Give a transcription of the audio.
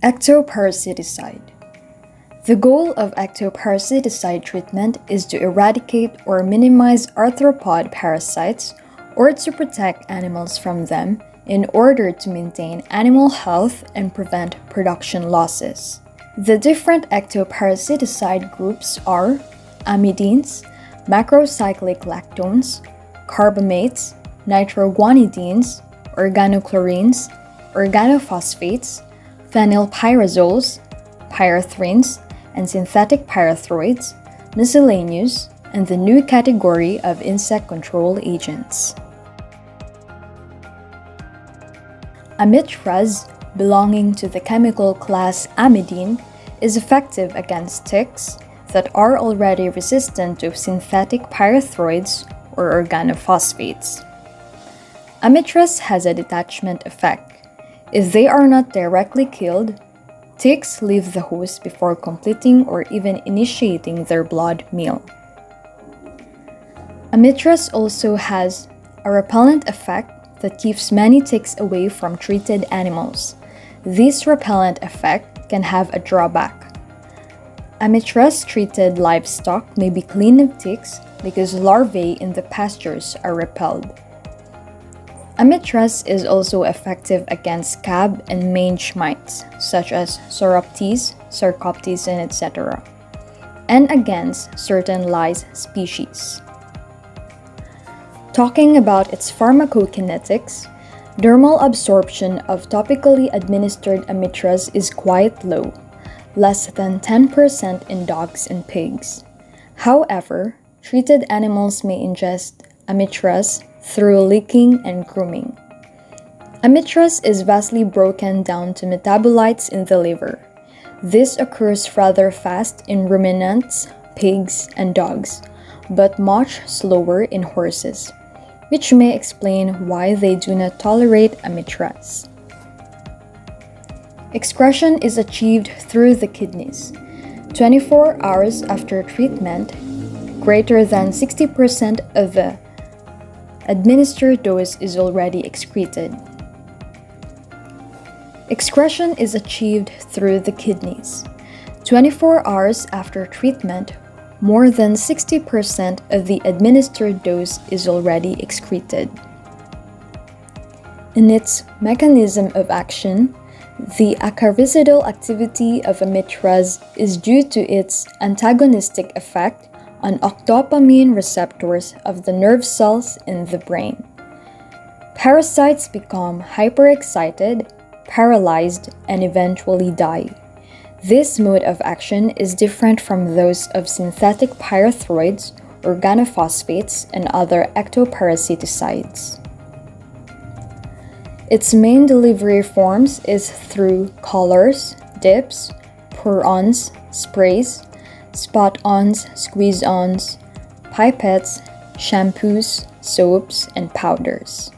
Ectoparasiticide. The goal of ectoparasiticide treatment is to eradicate or minimize arthropod parasites or to protect animals from them in order to maintain animal health and prevent production losses. The different ectoparasiticide groups are amidines, macrocyclic lactones, carbamates, nitroguanidines, organochlorines, organophosphates, phenylpyrazoles, pyrethrins, and synthetic pyrethroids, miscellaneous, and the new category of insect control agents. Amitraz, belonging to the chemical class amidine, is effective against ticks that are already resistant to synthetic pyrethroids or organophosphates. Amitraz has a detachment effect. If they are not directly killed, ticks leave the host before completing or even initiating their blood meal. Amitraz also has a repellent effect that keeps many ticks away from treated animals. This repellent effect can have a drawback. Amitraz-treated livestock may be clean of ticks because larvae in the pastures are repelled. Amitraz is also effective against scab and mange mites, such as Sauroptes, Sarcoptes, and etc., and against certain lice species. Talking about its pharmacokinetics, dermal absorption of topically administered Amitraz is quite low, less than 10% in dogs and pigs. However, treated animals may ingest Amitraz through licking and grooming. Amitraz is vastly broken down to metabolites in the liver. This occurs rather fast in ruminants, pigs, and dogs, but much slower in horses, which may explain why they do not tolerate Amitraz. Excretion is achieved through the kidneys. 24 hours after treatment, greater than 60% of the administered dose is already excreted. Excretion is achieved through the kidneys. 24 hours after treatment, more than 60% of the administered dose is already excreted. In its mechanism of action, the acaricidal activity of Amitraz is due to its antagonistic effect on octopamine receptors of the nerve cells in the brain. Parasites become hyperexcited, paralyzed, and eventually die. This mode of action is different from those of synthetic pyrethroids, organophosphates, and other ectoparasiticides. Its main delivery forms is through collars, dips, pour-ons, sprays, spot-ons, squeeze-ons, pipettes, shampoos, soaps, and powders.